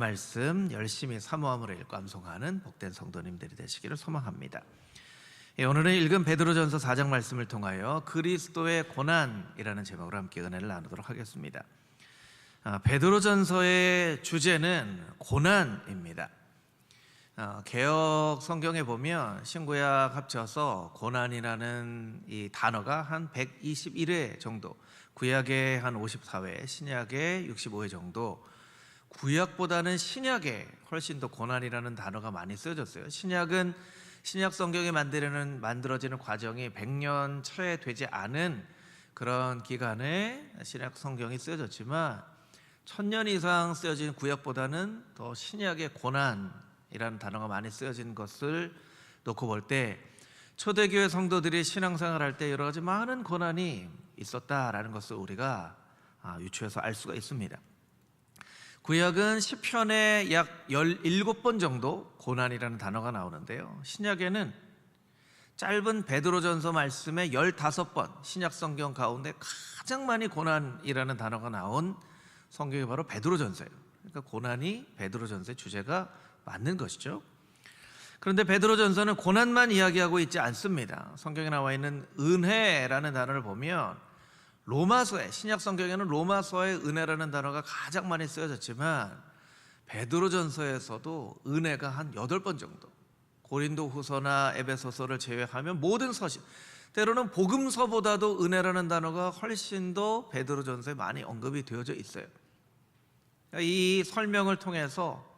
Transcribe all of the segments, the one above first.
말씀 열심히 사모함으로 읽고 암송하는 복된 성도님들이 되시기를 소망합니다. 오늘은 읽은 베드로전서 4장 말씀을 통하여 그리스도의 고난이라는 제목으로 함께 은혜를 나누도록 하겠습니다. 베드로전서의 주제는 고난입니다. 개역 성경에 보면 신구약 합쳐서 고난이라는 이 단어가 한 121회 정도, 구약에 한 54회, 신약에 65회 정도, 구약보다는 신약에 훨씬 더 고난이라는 단어가 많이 쓰여졌어요. 신약은 신약 성경이 만들어지는 과정이 100년 채 되지 않은 그런 기간에 신약 성경이 쓰여졌지만 1000년 이상 쓰여진 구약보다는 더 신약의 고난이라는 단어가 많이 쓰여진 것을 놓고 볼 때 초대교회 성도들이 신앙생활 할 때 여러 가지 많은 고난이 있었다라는 것을 우리가 유추해서 알 수가 있습니다. 구약은 시편에 약 17번 정도 고난이라는 단어가 나오는데요, 신약에는 짧은 베드로전서 말씀에 15번, 신약 성경 가운데 가장 많이 고난이라는 단어가 나온 성경이 바로 베드로전서예요. 그러니까 고난이 베드로전서의 주제가 맞는 것이죠. 그런데 베드로전서는 고난만 이야기하고 있지 않습니다. 성경에 나와 있는 은혜라는 단어를 보면 로마서에, 신약 성경에는 로마서의 은혜라는 단어가 가장 많이 쓰여졌지만 베드로전서에서도 은혜가 한 8번 정도, 고린도후서나 에베소서를 제외하면 모든 서신, 때로는 복음서보다도 은혜라는 단어가 훨씬 더 베드로전서에 많이 언급이 되어져 있어요. 이 설명을 통해서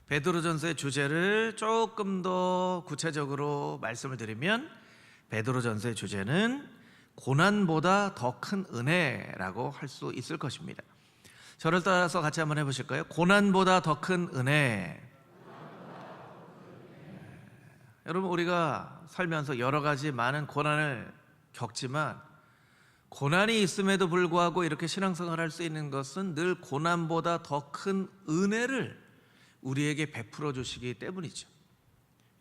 베드로전서의 주제를 조금 더 구체적으로 말씀을 드리면 베드로전서의 주제는 고난보다 더 큰 은혜라고 할 수 있을 것입니다. 저를 따라서 같이 한번 해보실까요? 고난보다 더 큰 은혜. 여러분, 우리가 살면서 여러 가지 많은 고난을 겪지만 고난이 있음에도 불구하고 이렇게 신앙생활을 할 수 있는 것은 늘 고난보다 더 큰 은혜를 우리에게 베풀어 주시기 때문이죠.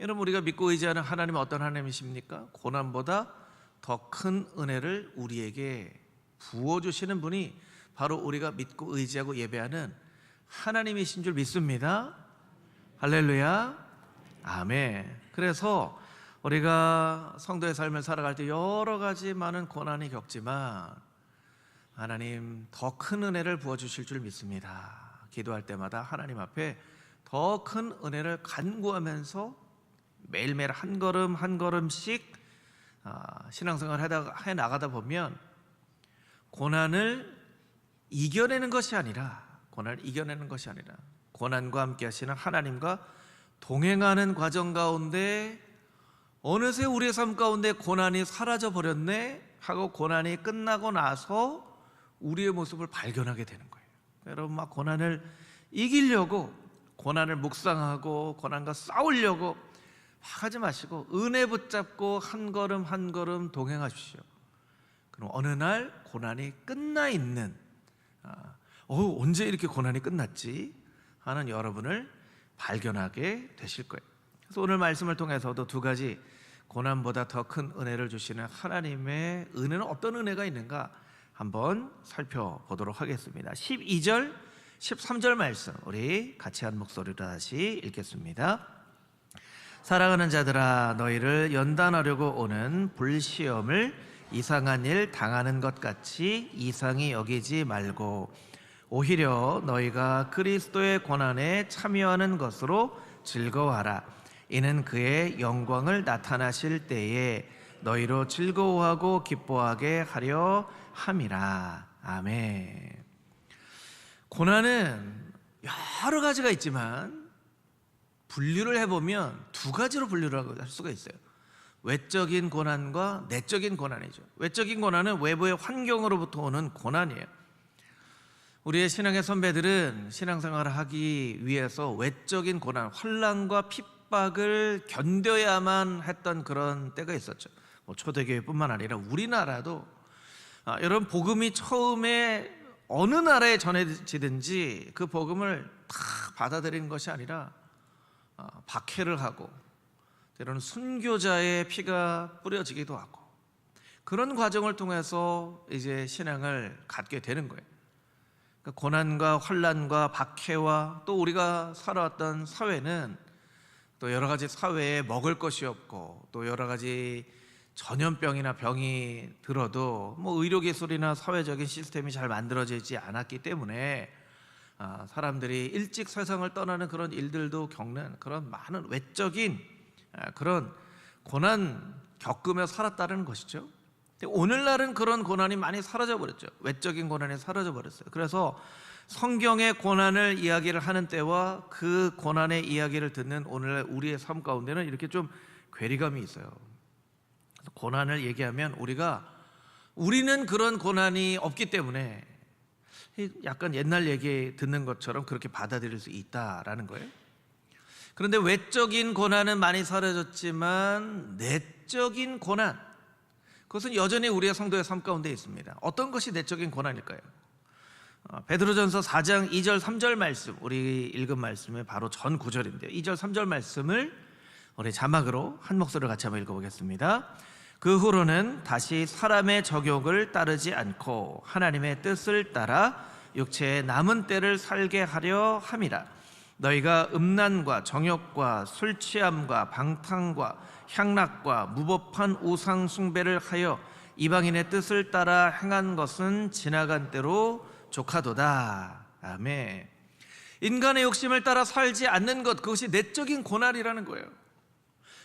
여러분, 우리가 믿고 의지하는 하나님은 어떤 하나님이십니까? 고난보다 더 큰 은혜를 우리에게 부어주시는 분이 바로 우리가 믿고 의지하고 예배하는 하나님이신 줄 믿습니다. 할렐루야, 아멘. 그래서 우리가 성도의 삶을 살아갈 때 여러 가지 많은 고난이 겪지만 하나님 더 큰 은혜를 부어주실 줄 믿습니다. 기도할 때마다 하나님 앞에 더 큰 은혜를 간구하면서 매일매일 한 걸음 한 걸음씩 신앙생활 해 나가다 보면 고난을 이겨내는 것이 아니라 고난과 함께 하시는 하나님과 동행하는 과정 가운데 어느새 우리의 삶 가운데 고난이 사라져 버렸네 하고 고난이 끝나고 나서 우리의 모습을 발견하게 되는 거예요. 여러분, 막 고난을 이기려고, 고난을 묵상하고 고난과 싸우려고 하지 마시고 은혜 붙잡고 한 걸음 한 걸음 동행하십시오. 그럼 어느 날 고난이 끝나 있는, 언제 이렇게 고난이 끝났지 하는 여러분을 발견하게 되실 거예요. 그래서 오늘 말씀을 통해서도 두 가지, 고난보다 더 큰 은혜를 주시는 하나님의 은혜는 어떤 은혜가 있는가 한번 살펴보도록 하겠습니다. 12절 13절 말씀 우리 같이 한 목소리로 다시 읽겠습니다. 사랑하는 자들아, 너희를 연단하려고 오는 불시험을 이상한 일 당하는 것 같이 이상히 여기지 말고 오히려 너희가 그리스도의 고난에 참여하는 것으로 즐거워하라. 이는 그의 영광을 나타나실 때에 너희로 즐거워하고 기뻐하게 하려 함이라. 아멘. 고난은 여러 가지가 있지만 분류를 해보면 두 가지로 분류를 할 수가 있어요. 외적인 고난과 내적인 고난이죠. 외적인 고난은 외부의 환경으로부터 오는 고난이에요. 우리의 신앙의 선배들은 신앙생활을 하기 위해서 외적인 고난, 환난과 핍박을 견뎌야만 했던 그런 때가 있었죠. 초대교회뿐만 아니라 우리나라도 여러분, 복음이 처음에 어느 나라에 전해지든지 그 복음을 다 받아들이는 것이 아니라 박해를 하고 때로는 순교자의 피가 뿌려지기도 하고 그런 과정을 통해서 이제 신앙을 갖게 되는 거예요. 고난과 환난과 박해와 또 우리가 살아왔던 사회는 또 여러 가지 사회에 먹을 것이 없고 또 여러 가지 전염병이나 병이 들어도 뭐 의료기술이나 사회적인 시스템이 잘 만들어지지 않았기 때문에 사람들이 일찍 세상을 떠나는 그런 일들도 겪는 그런 많은 외적인 그런 고난 겪으며 살았다는 것이죠. 오늘날은 그런 고난이 많이 사라져 버렸죠. 외적인 고난이 사라져 버렸어요. 그래서 성경의 고난을 이야기를 하는 때와 그 고난의 이야기를 듣는 오늘날 우리의 삶 가운데는 이렇게 좀 괴리감이 있어요. 고난을 얘기하면 우리는 그런 고난이 없기 때문에 약간 옛날 얘기 듣는 것처럼 그렇게 받아들일 수 있다라는 거예요. 그런데 외적인 고난은 많이 사라졌지만 내적인 고난, 그것은 여전히 우리의 성도의 삶 가운데 있습니다. 어떤 것이 내적인 고난일까요? 베드로전서 4장 2절 3절 말씀, 우리 읽은 말씀의 바로 전 구절인데요. 2절 3절 말씀을 우리 자막으로 한 목소리로 같이 한번 읽어보겠습니다. 그 후로는 다시 사람의 적욕을 따르지 않고 하나님의 뜻을 따라 육체의 남은 때를 살게 하려 함이라. 너희가 음란과 정욕과 술 취함과 방탕과 향락과 무법한 우상 숭배를 하여 이방인의 뜻을 따라 행한 것은 지나간 때로 조카도다. 아멘. 인간의 욕심을 따라 살지 않는 것, 그것이 내적인 고난이라는 거예요.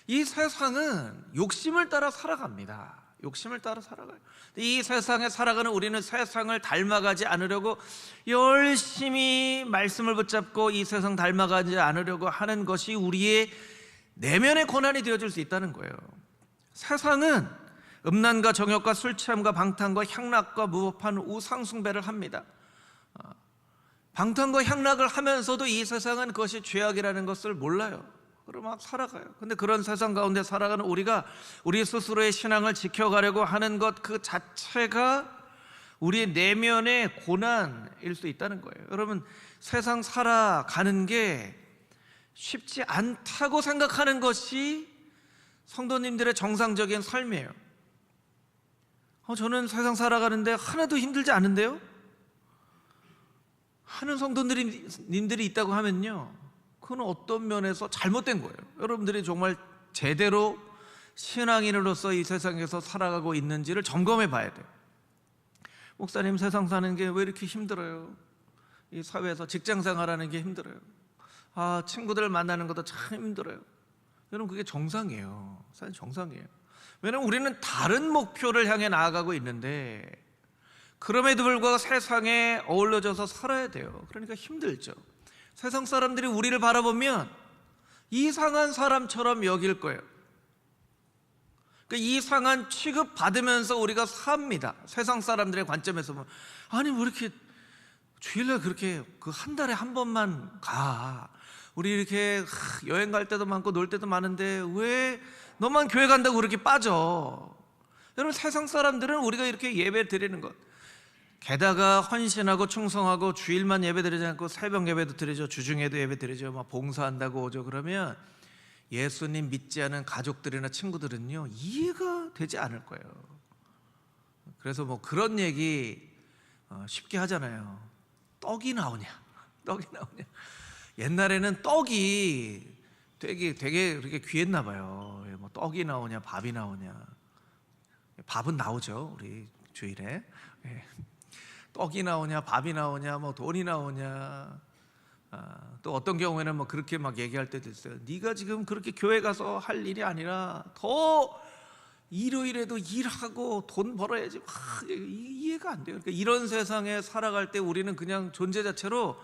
이 세상은 욕심을 따라 살아갑니다. 욕심을 따라 살아가요. 이 세상에 살아가는 우리는 세상을 닮아가지 않으려고 열심히 말씀을 붙잡고 이 세상 닮아가지 않으려고 하는 것이 우리의 내면의 고난이 되어줄 수 있다는 거예요. 세상은 음란과 정욕과 술 취함과 방탕과 향락과 무법한 우상 숭배를 합니다. 방탕과 향락을 하면서도 이 세상은 그것이 죄악이라는 것을 몰라요. 그럼 막 살아가요. 근데 그런 세상 가운데 살아가는 우리가 우리 스스로의 신앙을 지켜가려고 하는 것 그 자체가 우리의 내면의 고난일 수 있다는 거예요. 여러분, 세상 살아가는 게 쉽지 않다고 생각하는 것이 성도님들의 정상적인 삶이에요. 저는 세상 살아가는데 하나도 힘들지 않은데요? 하는 성도님들이 있다고 하면요, 그건 어떤 면에서 잘못된 거예요. 여러분들이 정말 제대로 신앙인으로서 이 세상에서 살아가고 있는지를 점검해 봐야 돼요. 목사님, 세상 사는 게 왜 이렇게 힘들어요? 이 사회에서 직장 생활하는 게 힘들어요. 친구들 만나는 것도 참 힘들어요. 여러분, 그게 정상이에요. 사실 정상이에요. 왜냐하면 우리는 다른 목표를 향해 나아가고 있는데 그럼에도 불구하고 세상에 어울려져서 살아야 돼요. 그러니까 힘들죠. 세상 사람들이 우리를 바라보면 이상한 사람처럼 여길 거예요. 이상한 취급 받으면서 우리가 삽니다. 세상 사람들의 관점에서 보면, 아니 왜 이렇게 주일날 그렇게 한 달에 한 번만 가? 우리 이렇게 여행 갈 때도 많고 놀 때도 많은데 왜 너만 교회 간다고 그렇게 빠져? 여러분, 세상 사람들은 우리가 이렇게 예배 드리는 것, 게다가 헌신하고 충성하고 주일만 예배 드리지 않고 새벽 예배도 드리죠. 주중에도 예배 드리죠. 막 봉사한다고 오죠. 그러면 예수님 믿지 않은 가족들이나 친구들은요, 이해가 되지 않을 거예요. 그래서 뭐 그런 얘기 쉽게 하잖아요. 떡이 나오냐? 떡이 나오냐? 옛날에는 떡이 되게 그렇게 귀했나 봐요. 뭐 떡이 나오냐, 밥이 나오냐. 밥은 나오죠, 우리 주일에. 떡이 나오냐, 밥이 나오냐, 뭐 돈이 나오냐. 또 어떤 경우에는 뭐 그렇게 막 얘기할 때도 있어요. 네가 지금 그렇게 교회 가서 할 일이 아니라 더 일요일에도 일하고 돈 벌어야지. 이해가 안 돼요. 그러니까 이런 세상에 살아갈 때 우리는 그냥 존재 자체로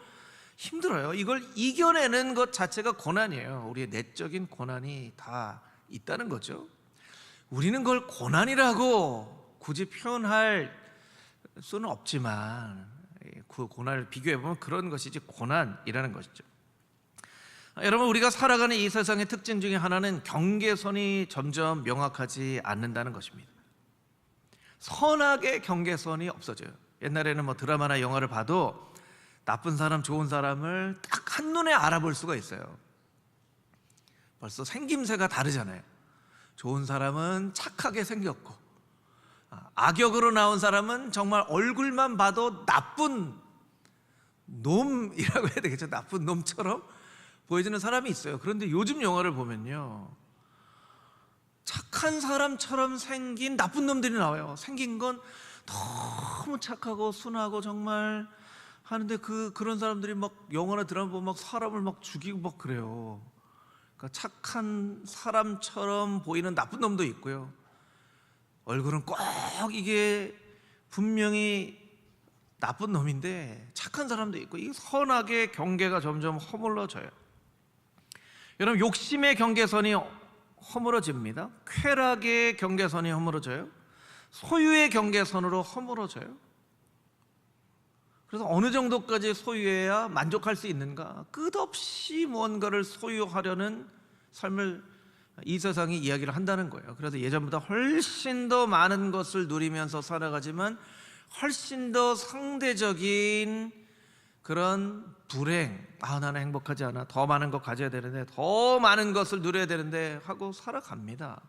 힘들어요. 이걸 이겨내는 것 자체가 고난이에요. 우리의 내적인 고난이 다 있다는 거죠. 우리는 그걸 고난이라고 굳이 표현할 수는 없지만 그 고난을 비교해보면 그런 것이지 고난이라는 것이죠. 여러분, 우리가 살아가는 이 세상의 특징 중에 하나는 경계선이 점점 명확하지 않는다는 것입니다. 선악의 경계선이 없어져요. 옛날에는 뭐 드라마나 영화를 봐도 나쁜 사람, 좋은 사람을 딱 한눈에 알아볼 수가 있어요. 벌써 생김새가 다르잖아요. 좋은 사람은 착하게 생겼고, 악역으로 나온 사람은 정말 얼굴만 봐도 나쁜 놈이라고 해야 되겠죠. 나쁜 놈처럼 보여지는 사람이 있어요. 그런데 요즘 영화를 보면요, 착한 사람처럼 생긴 나쁜 놈들이 나와요. 생긴 건 너무 착하고 순하고 정말 하는데 그런 사람들이 막 영화나 드라마 보면 막 사람을 막 죽이고 막 그래요. 그러니까 착한 사람처럼 보이는 나쁜 놈도 있고요, 얼굴은 꼭 이게 분명히 나쁜 놈인데 착한 사람도 있고, 이 선악의 경계가 점점 허물어져요. 여러분, 욕심의 경계선이 허물어집니다. 쾌락의 경계선이 허물어져요. 소유의 경계선으로 허물어져요. 그래서 어느 정도까지 소유해야 만족할 수 있는가? 끝없이 무언가를 소유하려는 삶을 이 세상이 이야기를 한다는 거예요. 그래서 예전보다 훨씬 더 많은 것을 누리면서 살아가지만 훨씬 더 상대적인 그런 불행, 나는 행복하지 않아, 더 많은 것 가져야 되는데, 더 많은 것을 누려야 되는데 하고 살아갑니다.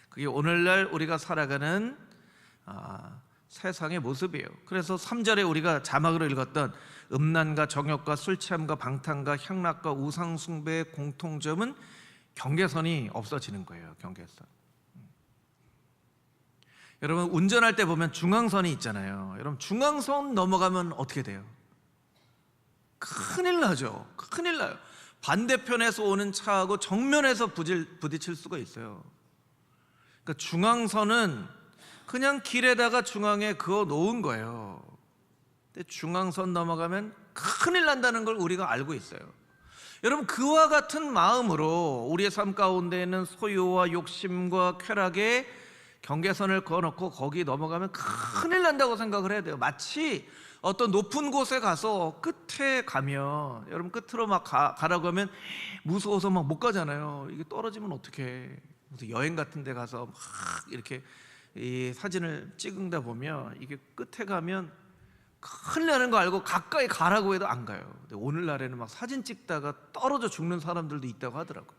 그게 오늘날 우리가 살아가는 세상의 모습이에요. 그래서 3절에 우리가 자막으로 읽었던 음란과 정욕과 술 취함과 방탕과 향락과 우상 숭배의 공통점은 경계선이 없어지는 거예요. 경계선. 여러분, 운전할 때 보면 중앙선이 있잖아요. 여러분, 중앙선 넘어가면 어떻게 돼요? 큰일 나죠. 큰일 나요. 반대편에서 오는 차하고 정면에서 부딪힐 수가 있어요. 그러니까 중앙선은 그냥 길에다가 중앙에 그어 놓은 거예요. 근데 중앙선 넘어가면 큰일 난다는 걸 우리가 알고 있어요. 여러분, 그와 같은 마음으로 우리의 삶 가운데에는 소유와 욕심과 쾌락의 경계선을 그어놓고 거기 넘어가면 큰일 난다고 생각을 해야 돼요. 마치 어떤 높은 곳에 가서 끝에 가면, 여러분, 끝으로 막 가라고 하면 무서워서 막 못 가잖아요. 이게 떨어지면 어떡해. 무슨 여행 같은 데 가서 막 이렇게 이 사진을 찍다 보면 이게 끝에 가면 큰일 나는 거 알고 가까이 가라고 해도 안 가요. 근데 오늘날에는 막 사진 찍다가 떨어져 죽는 사람들도 있다고 하더라고요.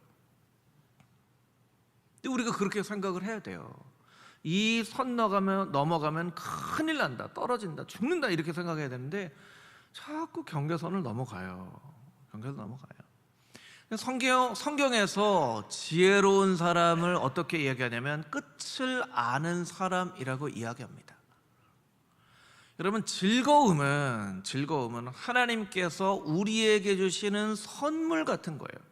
근데 우리가 그렇게 생각을 해야 돼요. 이 선 넘어가면 큰일 난다, 떨어진다, 죽는다, 이렇게 생각해야 되는데 자꾸 경계선을 넘어가요. 경계선 넘어가요. 성경에서 지혜로운 사람을 어떻게 이야기하냐면 끝을 아는 사람이라고 이야기합니다. 여러분, 즐거움은 하나님께서 우리에게 주시는 선물 같은 거예요.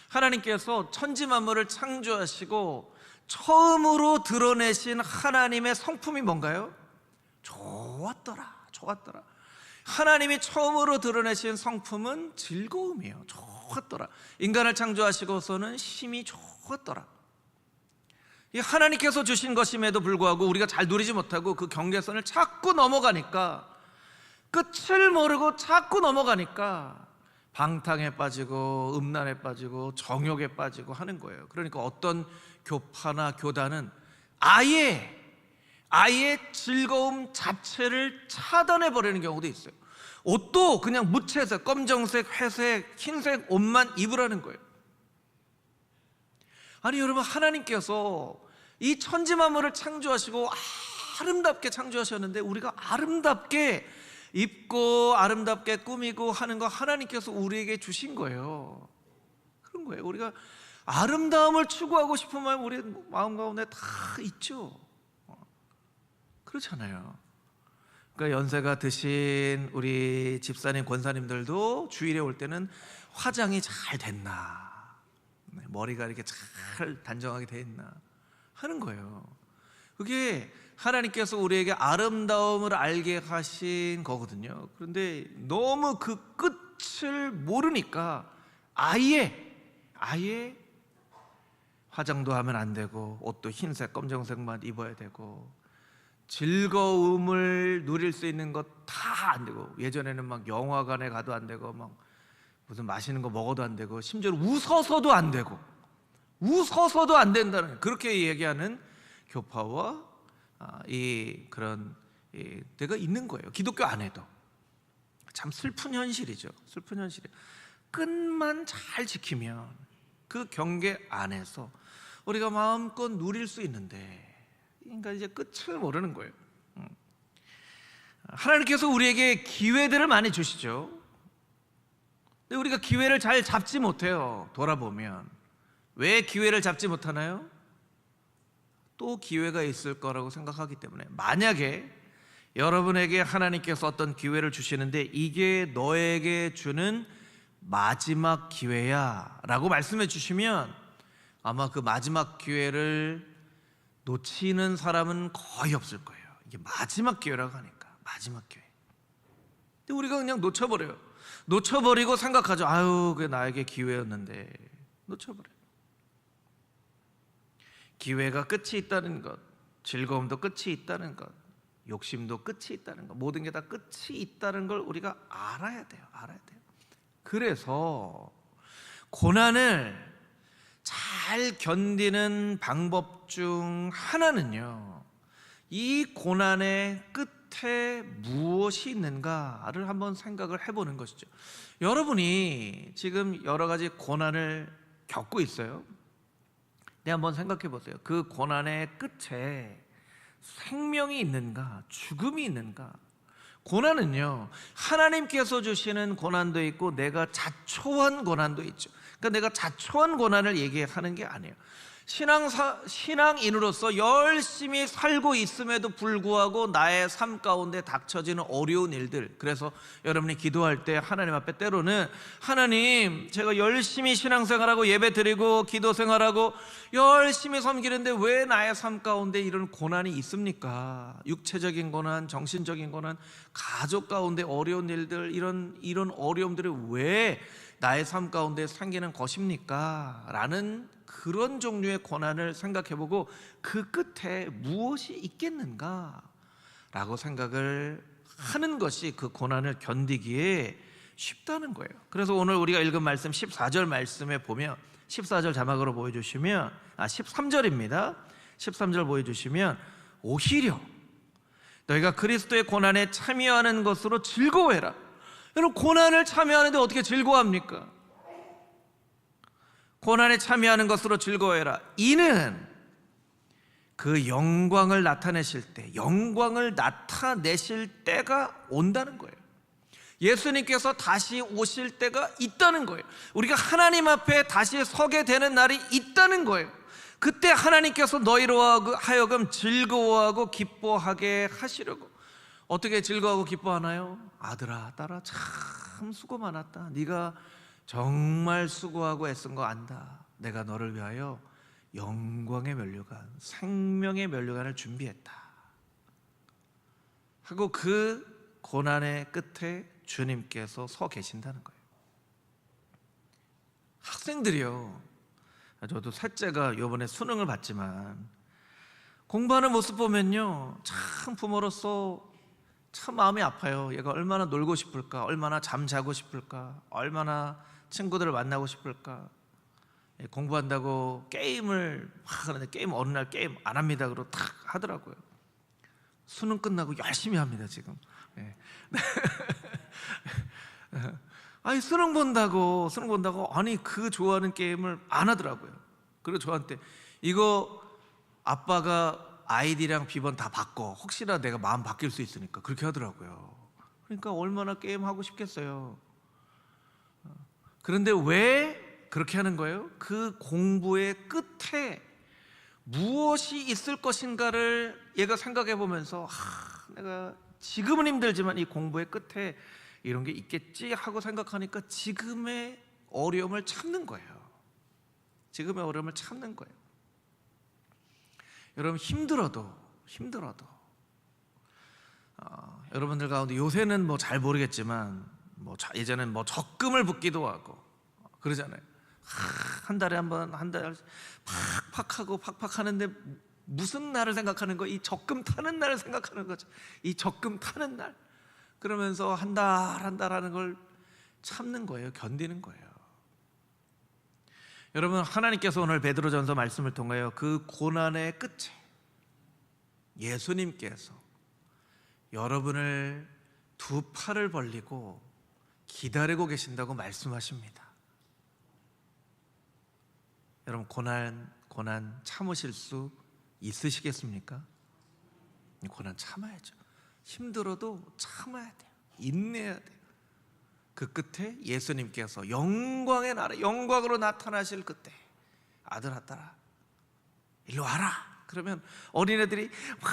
하나님께서 천지 만물을 창조하시고 처음으로 드러내신 하나님의 성품이 뭔가요? 좋았더라. 하나님이 처음으로 드러내신 성품은 즐거움이에요. 좋았더라. 인간을 창조하시고서는 심히 좋았더라. 이 하나님께서 주신 것임에도 불구하고 우리가 잘 누리지 못하고 그 경계선을 자꾸 넘어가니까, 끝을 모르고 자꾸 넘어가니까 방탕에 빠지고 음란에 빠지고 정욕에 빠지고 하는 거예요. 그러니까 어떤 교파나 교단은 아예 즐거움 자체를 차단해 버리는 경우도 있어요. 옷도 그냥 무채색, 검정색, 회색, 흰색 옷만 입으라는 거예요. 아니 여러분, 하나님께서 이 천지 만물을 창조하시고 아름답게 창조하셨는데 우리가 아름답게 입고 아름답게 꾸미고 하는 거 하나님께서 우리에게 주신 거예요. 그런 거예요. 우리가 아름다움을 추구하고 싶은 마음 우리 마음 가운데 다 있죠. 그렇잖아요. 그러니까 연세가 드신 우리 집사님, 권사님들도 주일에 올 때는 화장이 잘 됐나, 머리가 이렇게 잘 단정하게 돼 있나 하는 거예요. 그게 하나님께서 우리에게 아름다움을 알게 하신 거거든요. 그런데 너무 그 끝을 모르니까 아예 화장도 하면 안 되고 옷도 흰색, 검정색만 입어야 되고 즐거움을 누릴 수 있는 것 다 안 되고, 예전에는 막 영화관에 가도 안 되고 막 무슨 맛있는 거 먹어도 안 되고 심지어 웃어서도 안 되고, 웃어서도 안 된다는, 그렇게 얘기하는 교파와 그런 데가 있는 거예요. 기독교 안에도. 참 슬픈 현실이죠. 슬픈 현실이에요. 끝만 잘 지키면 그 경계 안에서 우리가 마음껏 누릴 수 있는데, 그러니까 이제 끝을 모르는 거예요. 하나님께서 우리에게 기회들을 많이 주시죠. 근데 우리가 기회를 잘 잡지 못해요. 돌아보면 왜 기회를 잡지 못하나요? 또 기회가 있을 거라고 생각하기 때문에. 만약에 여러분에게 하나님께서 어떤 기회를 주시는데 이게 너에게 주는 마지막 기회야 라고 말씀해 주시면 아마 그 마지막 기회를 놓치는 사람은 거의 없을 거예요. 이게 마지막 기회라고 하니까. 마지막 기회. 근데 우리가 그냥 놓쳐버려요. 놓쳐버리고 생각하죠. 아유, 그게 나에게 기회였는데. 놓쳐버려요. 기회가 끝이 있다는 것, 즐거움도 끝이 있다는 것, 욕심도 끝이 있다는 것, 모든 게 다 끝이 있다는 걸 우리가 알아야 돼요. 알아야 돼요. 그래서 고난을 잘 견디는 방법 중 하나는요, 이 고난의 끝에 무엇이 있는가를 한번 생각을 해보는 것이죠. 여러분이 지금 여러 가지 고난을 겪고 있어요. 네, 한번 생각해 보세요. 그 고난의 끝에 생명이 있는가, 죽음이 있는가? 고난은요, 하나님께서 주시는 고난도 있고 내가 자초한 고난도 있죠. 그러니까 내가 자초한 고난을 얘기하는 게 아니에요. 신앙인으로서 열심히 살고 있음에도 불구하고 나의 삶 가운데 닥쳐지는 어려운 일들, 그래서 여러분이 기도할 때 하나님 앞에 때로는 하나님, 제가 열심히 신앙생활하고 예배드리고 기도생활하고 열심히 섬기는데 왜 나의 삶 가운데 이런 고난이 있습니까? 육체적인 고난, 정신적인 고난, 가족 가운데 어려운 일들, 이런 어려움들이 왜 나의 삶 가운데 생기는 것입니까? 라는 그런 종류의 고난을 생각해보고 그 끝에 무엇이 있겠는가? 라고 생각을 하는 것이 그 고난을 견디기에 쉽다는 거예요. 그래서 오늘 우리가 읽은 말씀 14절 말씀에 보면 14절 자막으로 보여주시면 13절입니다. 13절 보여주시면 오히려 너희가 그리스도의 고난에 참여하는 것으로 즐거워해라. 여러분, 고난을 참여하는데 어떻게 즐거워합니까? 고난에 참여하는 것으로 즐거워해라. 이는 그 영광을 나타내실 때, 영광을 나타내실 때가 온다는 거예요. 예수님께서 다시 오실 때가 있다는 거예요. 우리가 하나님 앞에 다시 서게 되는 날이 있다는 거예요. 그때 하나님께서 너희로 하여금 즐거워하고 기뻐하게 하시려고. 어떻게 즐거워하고 기뻐하나요? 아들아, 딸아, 참 수고 많았다. 네가 정말 수고하고 애쓴 거 안다. 내가 너를 위하여 영광의 면류관, 생명의 면류관을 준비했다 하고 그 고난의 끝에 주님께서 서 계신다는 거예요. 학생들이요, 저도 셋째가 이번에 수능을 봤지만 공부하는 모습 보면요, 참 부모로서 참 마음이 아파요. 얘가 얼마나 놀고 싶을까, 얼마나 잠자고 싶을까, 얼마나 친구들을 만나고 싶을까. 공부한다고 게임을 막 하는데 게임 어느 날 게임 안 합니다 그러고 탁 하더라고요. 수능 끝나고 열심히 합니다 지금. 아니 수능 본다고 아니 그 좋아하는 게임을 안 하더라고요. 그리고 저한테 이거 아빠가 아이디랑 비번 다 바꿔, 혹시나 내가 마음 바뀔 수 있으니까, 그렇게 하더라고요. 그러니까 얼마나 게임 하고 싶겠어요. 그런데 왜 그렇게 하는 거예요? 그 공부의 끝에 무엇이 있을 것인가를 얘가 생각해 보면서 내가 지금은 힘들지만 이 공부의 끝에 이런 게 있겠지 하고 생각하니까 지금의 어려움을 참는 거예요. 지금의 어려움을 참는 거예요. 여러분, 힘들어도 여러분들 가운데 요새는 뭐 잘 모르겠지만 예전엔 적금을 붓기도 하고 그러잖아요. 한 달에 한 번, 한 달 팍팍 하는데 무슨 날을 생각하는 거? 이 적금 타는 날을 생각하는 거죠. 이 적금 타는 날. 그러면서 한 달 하는 걸 참는 거예요. 견디는 거예요. 여러분, 하나님께서 오늘 베드로전서 말씀을 통하여 그 고난의 끝에 예수님께서 여러분을 두 팔을 벌리고 기다리고 계신다고 말씀하십니다. 여러분, 고난 참으실 수 있으시겠습니까? 고난 참아야죠. 힘들어도 참아야 돼요. 인내해야 돼요. 그 끝에 예수님께서 영광의 나라, 영광으로 나타나실 그때 아들아 딸아 일로 와라. 그러면 어린애들이 막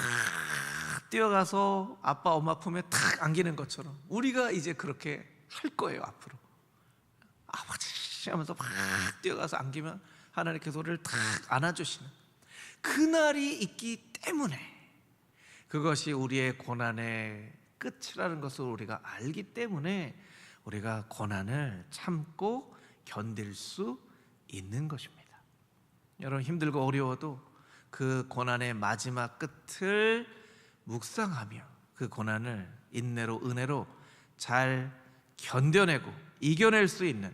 뛰어가서 아빠 엄마 품에 탁 안기는 것처럼 우리가 이제 그렇게 할 거예요. 앞으로 아버지 하면서 막 뛰어가서 안기면 하나님께서 우리를 탁 안아주시는 그날이 있기 때문에, 그것이 우리의 고난의 끝이라는 것을 우리가 알기 때문에 우리가 고난을 참고 견딜 수 있는 것입니다. 여러분, 힘들고 어려워도 그 고난의 마지막 끝을 묵상하며 그 고난을 인내로 은혜로 잘 견뎌내고 이겨낼 수 있는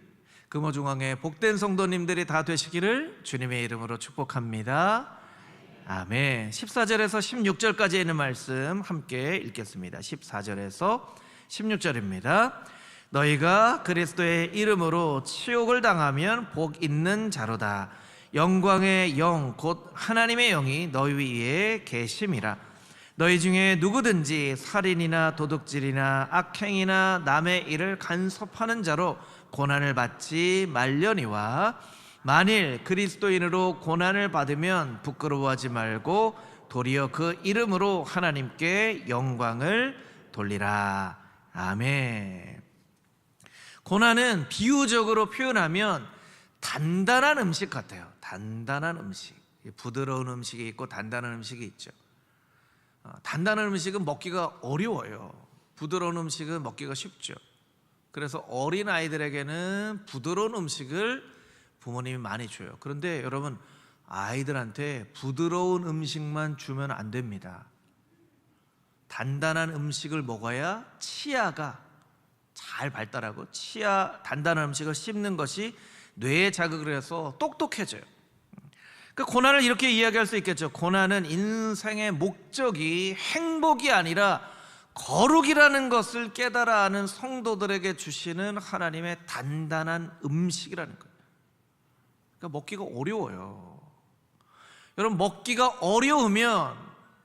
금호중앙의 복된 성도님들이 다 되시기를 주님의 이름으로 축복합니다. 아멘. 14절에서 16절까지 있는 말씀 함께 읽겠습니다. 14절에서 16절입니다. 너희가 그리스도의 이름으로 치욕을 당하면 복 있는 자로다. 영광의 영 곧 하나님의 영이 너희 위에 계심이라. 너희 중에 누구든지 살인이나 도둑질이나 악행이나 남의 일을 간섭하는 자로 고난을 받지 말려니와, 만일 그리스도인으로 고난을 받으면 부끄러워하지 말고 도리어 그 이름으로 하나님께 영광을 돌리라. 아멘. 고난은 비유적으로 표현하면 단단한 음식 같아요. 단단한 음식. 부드러운 음식이 있고 단단한 음식이 있죠. 단단한 음식은 먹기가 어려워요. 부드러운 음식은 먹기가 쉽죠. 그래서 어린 아이들에게는 부드러운 음식을 부모님이 많이 줘요. 그런데 여러분, 아이들한테 부드러운 음식만 주면 안 됩니다. 단단한 음식을 먹어야 치아가 잘 발달하고 단단한 음식을 씹는 것이 뇌에 자극을 해서 똑똑해져요. 그 고난을 이렇게 이야기할 수 있겠죠. 고난은 인생의 목적이 행복이 아니라 거룩이라는 것을 깨달아 하는 성도들에게 주시는 하나님의 단단한 음식이라는 거예요. 그러니까 먹기가 어려워요. 여러분, 먹기가 어려우면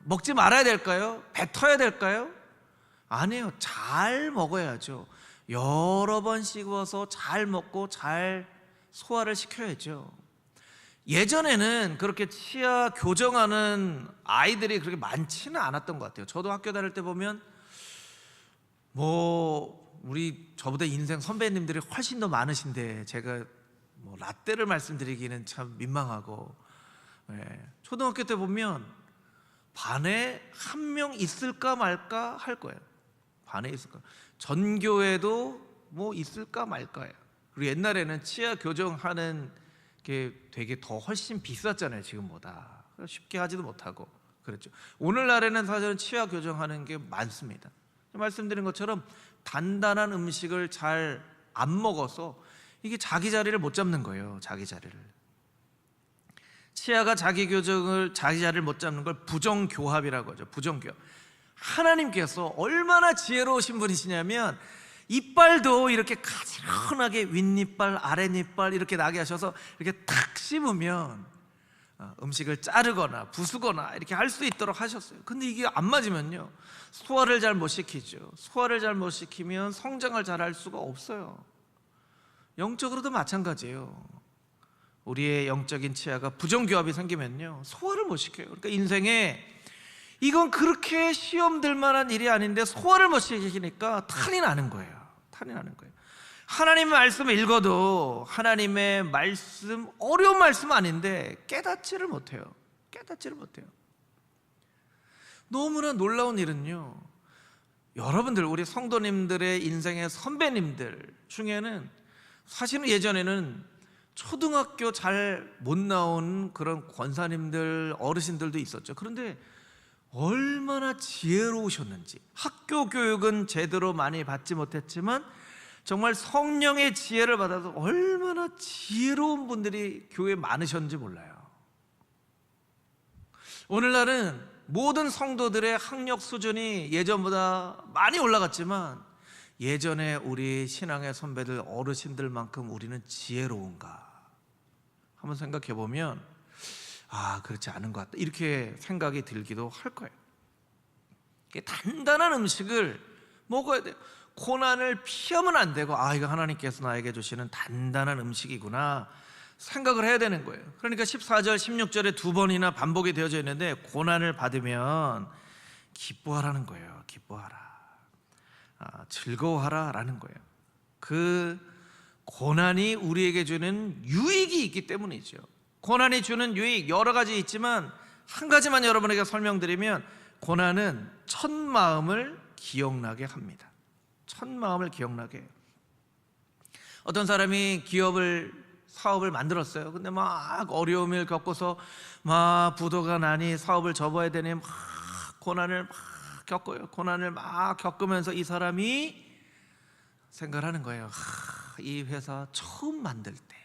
먹지 말아야 될까요? 뱉어야 될까요? 아니에요. 잘 먹어야죠. 여러 번 씹어서 잘 먹고 잘 소화를 시켜야죠. 예전에는 그렇게 치아 교정하는 아이들이 그렇게 많지는 않았던 것 같아요. 저도 학교 다닐 때 보면 우리 저보다 인생 선배님들이 훨씬 더 많으신데 제가 라떼를 말씀드리기는 참 민망하고, 초등학교 때 보면 반에 한 명 있을까 말까 할 거예요. 반에 있을까. 전교에도 있을까 말까예요. 그리고 옛날에는 치아 교정하는 게 되게 더 훨씬 비쌌잖아요. 지금보다 쉽게 하지도 못하고 그랬죠. 오늘날에는 사실은 치아 교정하는 게 많습니다. 말씀드린 것처럼 단단한 음식을 잘 안 먹어서 이게 자기 자리를 못 잡는 거예요. 자기 자리를. 치아가 자기 자리를 못 잡는 걸 부정교합이라고 하죠. 부정교합. 하나님께서 얼마나 지혜로우신 분이시냐면 이빨도 이렇게 가지런하게 윗니빨 아랫니빨 이렇게 나게 하셔서 이렇게 탁 씹으면 음식을 자르거나 부수거나 이렇게 할 수 있도록 하셨어요. 근데 이게 안 맞으면요, 소화를 잘 못 시키죠. 소화를 잘 못 시키면 성장을 잘 할 수가 없어요. 영적으로도 마찬가지예요. 우리의 영적인 치아가 부정교합이 생기면요, 소화를 못 시켜요. 그러니까 인생에 이건 그렇게 시험 들 만한 일이 아닌데 소화를 못 시키니까 탈이 나는 거예요. 탈이 나는 거예요. 하나님의 말씀을 읽어도 하나님의 말씀, 어려운 말씀 아닌데 깨닫지를 못해요. 깨닫지를 못해요. 너무나 놀라운 일은요, 여러분들, 우리 성도님들의 인생의 선배님들 중에는 사실은 예전에는 초등학교 잘 못 나온 그런 권사님들, 어르신들도 있었죠. 그런데 얼마나 지혜로우셨는지, 학교 교육은 제대로 많이 받지 못했지만 정말 성령의 지혜를 받아서 얼마나 지혜로운 분들이 교회에 많으셨는지 몰라요. 오늘날은 모든 성도들의 학력 수준이 예전보다 많이 올라갔지만 예전에 우리 신앙의 선배들, 어르신들만큼 우리는 지혜로운가 한번 생각해 보면 그렇지 않은 것 같다, 이렇게 생각이 들기도 할 거예요. 단단한 음식을 먹어야 돼요. 고난을 피하면 안 되고, 이거 하나님께서 나에게 주시는 단단한 음식이구나 생각을 해야 되는 거예요. 그러니까 14절 16절에 두 번이나 반복이 되어져 있는데, 고난을 받으면 기뻐하라는 거예요. 기뻐하라, 즐거워하라 라는 거예요. 그 고난이 우리에게 주는 유익이 있기 때문이죠. 고난이 주는 유익 여러 가지 있지만 한 가지만 여러분에게 설명드리면, 고난은 첫 마음을 기억나게 합니다. 첫 마음을 기억나게 해요. 어떤 사람이 사업을 만들었어요. 근데 막 어려움을 겪고서 막 부도가 나니 사업을 접어야 되니 막 고난을 막 겪어요. 고난을 막 겪으면서 이 사람이 생각을 하는 거예요. 이 회사 처음 만들 때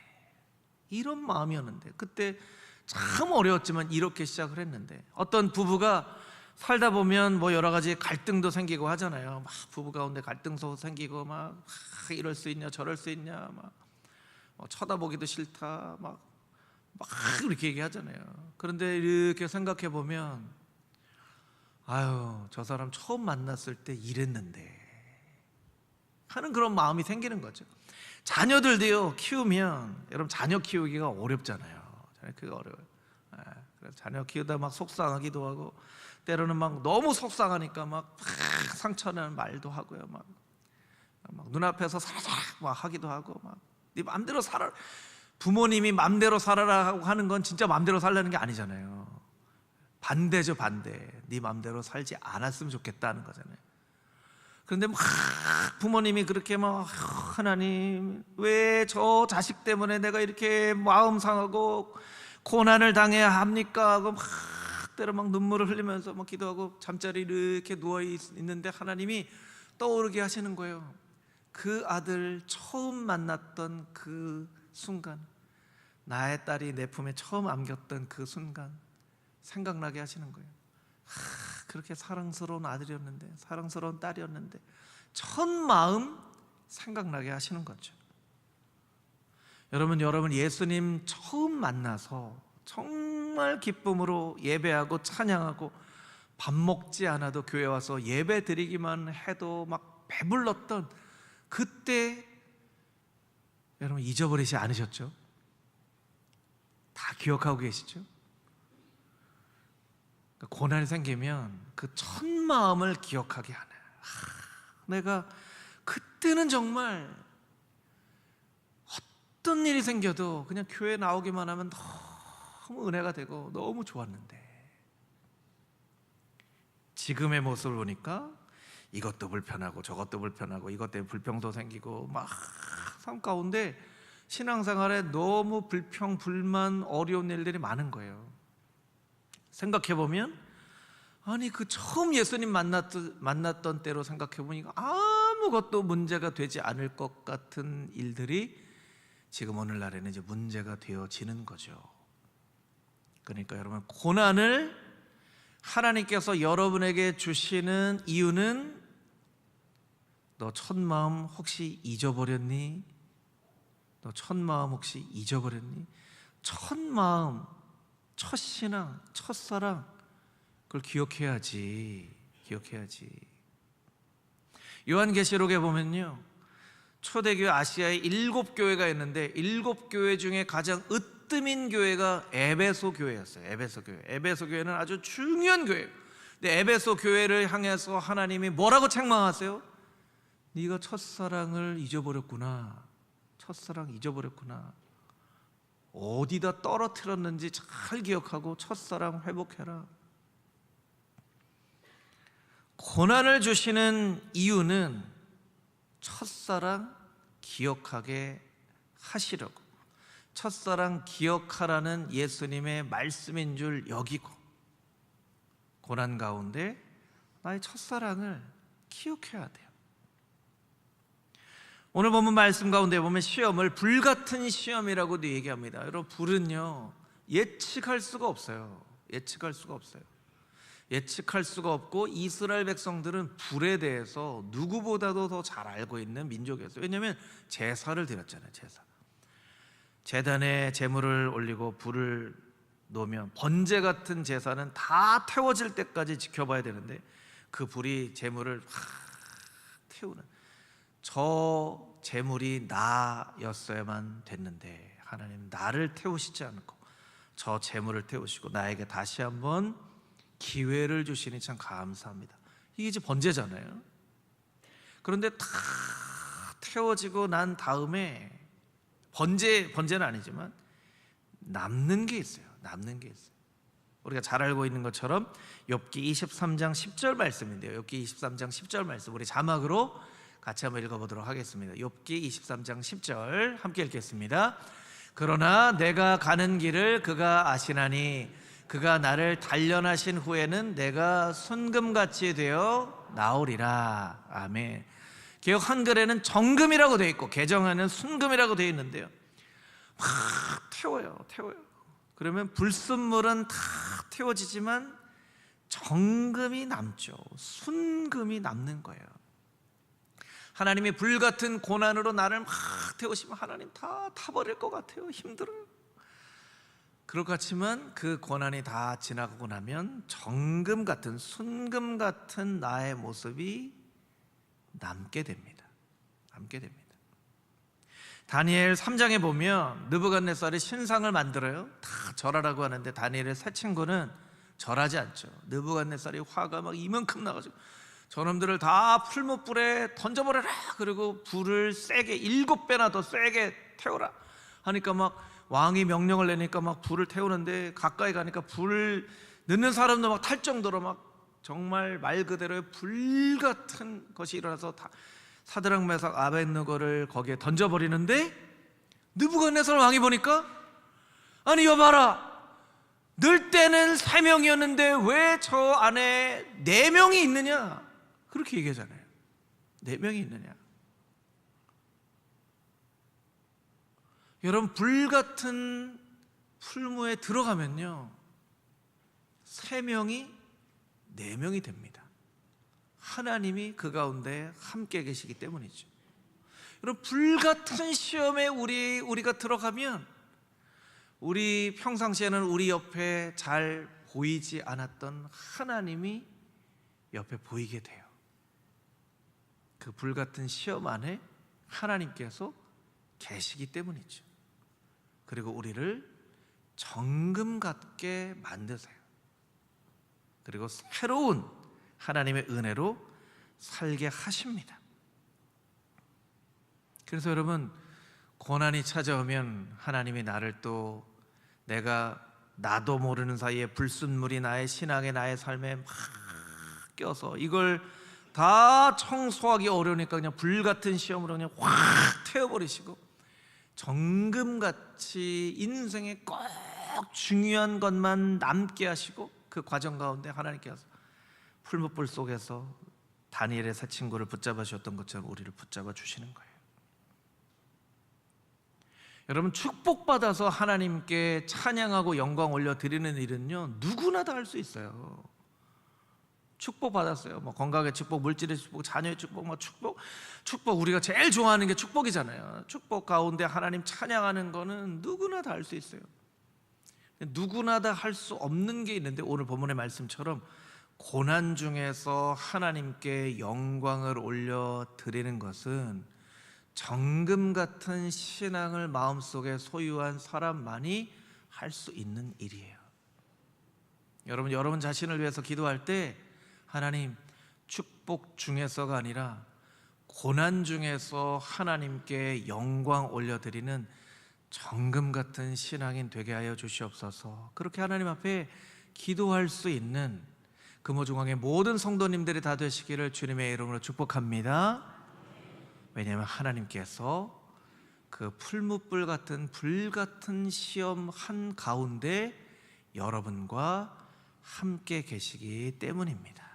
이런 마음이었는데, 그때 참 어려웠지만 이렇게 시작을 했는데, 어떤 부부가 살다 보면 뭐 여러 가지 갈등도 생기고 하잖아요. 막 부부 가운데 갈등도 생기고 막 이럴 수 있냐 저럴 수 있냐, 막 쳐다보기도 싫다, 막 이렇게 얘기하잖아요. 그런데 이렇게 생각해 보면, 저 사람 처음 만났을 때 이랬는데 하는 그런 마음이 생기는 거죠. 자녀들도요, 키우면, 여러분 자녀 키우기가 어렵잖아요. 자녀 키우기가 어려워요. 그래서 자녀 키우다 막 속상하기도 하고, 때로는 막 너무 속상하니까 막 상처나는 말도 하고요. 막 눈앞에서 살살 막 하기도 하고, 막 네 맘대로 살아. 부모님이 맘대로 살아라고 하는 건 진짜 맘대로 살라는 게 아니잖아요. 반대죠, 반대. 네 맘대로 살지 않았으면 좋겠다는 거잖아요. 그런데 막 부모님이 그렇게 막, 하나님 왜 저 자식 때문에 내가 이렇게 마음 상하고 고난을 당해야 합니까 하고 막 때로 막 눈물을 흘리면서 막 기도하고 잠자리 이렇게 누워 있는데, 하나님이 떠오르게 하시는 거예요. 그 아들 처음 만났던 그 순간, 나의 딸이 내 품에 처음 안겼던 그 순간 생각나게 하시는 거예요. 그렇게 사랑스러운 아들이었는데, 사랑스러운 딸이었는데, 첫 마음 생각나게 하시는 거죠. 여러분 예수님 처음 만나서 정말 기쁨으로 예배하고 찬양하고 밥 먹지 않아도 교회 와서 예배 드리기만 해도 막 배불렀던 그때, 여러분 잊어버리지 않으셨죠? 다 기억하고 계시죠? 고난이 생기면 그 첫 마음을 기억하게 하네. 내가 그때는 정말 어떤 일이 생겨도 그냥 교회 나오기만 하면 너무 은혜가 되고 너무 좋았는데, 지금의 모습을 보니까 이것도 불편하고 저것도 불편하고 이것 때문에 불평도 생기고 막 삶 가운데 신앙생활에 너무 불평, 불만, 어려운 일들이 많은 거예요. 생각해보면, 그 처음 예수님 만났던 때로 생각해보니까 아무것도 문제가 되지 않을 것 같은 일들이 지금 오늘날에는 이제 문제가 되어지는 거죠. 그러니까 여러분, 고난을 하나님께서 여러분에게 주시는 이유는, 너 첫 마음 혹시 잊어버렸니? 너 첫 마음 혹시 잊어버렸니? 첫 마음, 첫 신앙, 첫사랑, 그걸 기억해야지. 요한계시록에 보면요, 초대교회 아시아에 7교회가 있는데 7교회 중에 가장 으뜸인 교회가 에베소 교회였어요. 에베소 교회는 아주 중요한 교회예요. 근데 에베소 교회를 향해서 하나님이 뭐라고 책망하세요? 네가 첫사랑을 잊어버렸구나. 어디다 떨어뜨렸는지 잘 기억하고 첫사랑 회복해라. 고난을 주시는 이유는 첫사랑 기억하게 하시려고, 첫사랑 기억하라는 예수님의 말씀인 줄 여기고, 고난 가운데 나의 첫사랑을 기억해야 돼요. 오늘 본문 말씀 가운데 보면 시험을 불같은 시험이라고도 얘기합니다. 여러분, 불은요 예측할 수가 없어요. 예측할 수가 없고, 이스라엘 백성들은 불에 대해서 누구보다도 더 잘 알고 있는 민족이었어요. 왜냐하면 제사를 드렸잖아요. 제단에 제물을 올리고 불을 놓으면 번제 같은 제사는 다 태워질 때까지 지켜봐야 되는데, 그 불이 재물을 태우는, 저 재물이 나였어야만 됐는데 하나님 나를 태우시지 않고 저 재물을 태우시고 나에게 다시 한번 기회를 주시니 참 감사합니다. 이게 이제 번제잖아요. 그런데 다 태워지고 난 다음에 번제는 아니지만 남는 게 있어요. 남는 게 있어요. 우리가 잘 알고 있는 것처럼 욥기 23장 10절 말씀인데요. 욥기 23장 10절 말씀 우리 자막으로 같이 한번 읽어보도록 하겠습니다. 욥기 23장 10절 함께 읽겠습니다. 그러나 내가 가는 길을 그가 아시나니 그가 나를 단련하신 후에는 내가 순금같이 되어 나오리라. 아멘. 개역 한글에는 정금이라고 되어 있고 개정에는 순금이라고 되어 있는데요, 막 태워요. 그러면 불순물은 다 태워지지만 정금이 남죠. 순금이 남는 거예요. 하나님이 불같은 고난으로 나를 막 태우시면 하나님 다 타버릴 것 같아요. 힘들어요. 그럴 것 같지만 그 고난이 다 지나가고 나면 정금 같은, 순금 같은 나의 모습이 남게 됩니다. 다니엘 3장에 보면 느부갓네살이 신상을 만들어요. 다 절하라고 하는데 다니엘의 세 친구는 절하지 않죠. 느부갓네살이 화가 막 이만큼 나가지고 저놈들을 다 풀무불에 던져버려라, 그리고 불을 세게 7배나 더 세게 태워라 하니까 막 왕이 명령을 내니까 막 불을 태우는데 가까이 가니까 불 넣는 사람도 막 탈 정도로 막 정말 말 그대로의 불 같은 것이 일어나서 사드락 메삭 아벳느고를 거기에 던져버리는데 느부갓네살 왕이 보니까, 아니 여봐라, 늘 때는 3명이었는데 왜 저 안에 4명이 있느냐, 그렇게 얘기하잖아요. 4명이 있느냐. 여러분, 불같은 풀무에 들어가면요 3명이 4명이 됩니다. 하나님이 그 가운데 함께 계시기 때문이죠. 여러분, 불같은 시험에 우리가 들어가면 우리 평상시에는 우리 옆에 잘 보이지 않았던 하나님이 옆에 보이게 돼요. 그 불같은 시험 안에 하나님께서 계시기 때문이죠. 그리고 우리를 정금 같게 만드세요. 그리고 새로운 하나님의 은혜로 살게 하십니다. 그래서 여러분, 고난이 찾아오면 하나님이 나를 또 나도 모르는 사이에 불순물이 나의 신앙에, 나의 삶에 막 껴서 이걸 다 청소하기 어려우니까 그냥 불같은 시험으로 그냥 확 태워버리시고 정금같이 인생에 꼭 중요한 것만 남게 하시고 그 과정 가운데 하나님께서 풀무불 속에서 다니엘의 세 친구를 붙잡아 주셨던 것처럼 우리를 붙잡아 주시는 거예요. 여러분, 축복받아서 하나님께 찬양하고 영광 올려드리는 일은요 누구나 다 할 수 있어요. 축복받았어요. 뭐 건강의 축복, 물질의 축복, 자녀의 축복, 뭐 축복 우리가 제일 좋아하는 게 축복이잖아요. 축복 가운데 하나님 찬양하는 거는 누구나 다 할 수 있어요. 누구나 다 할 수 없는 게 있는데, 오늘 본문의 말씀처럼 고난 중에서 하나님께 영광을 올려드리는 것은 정금 같은 신앙을 마음속에 소유한 사람만이 할 수 있는 일이에요. 여러분 자신을 위해서 기도할 때 하나님, 축복 중에서가 아니라 고난 중에서 하나님께 영광 올려드리는 정금 같은 신앙인 되게 하여 주시옵소서. 그렇게 하나님 앞에 기도할 수 있는 금호중앙의 모든 성도님들이 다 되시기를 주님의 이름으로 축복합니다. 왜냐하면 하나님께서 그 풀무불 같은 불같은 시험 한 가운데 여러분과 함께 계시기 때문입니다.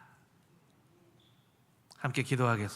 함께 기도하겠습니다.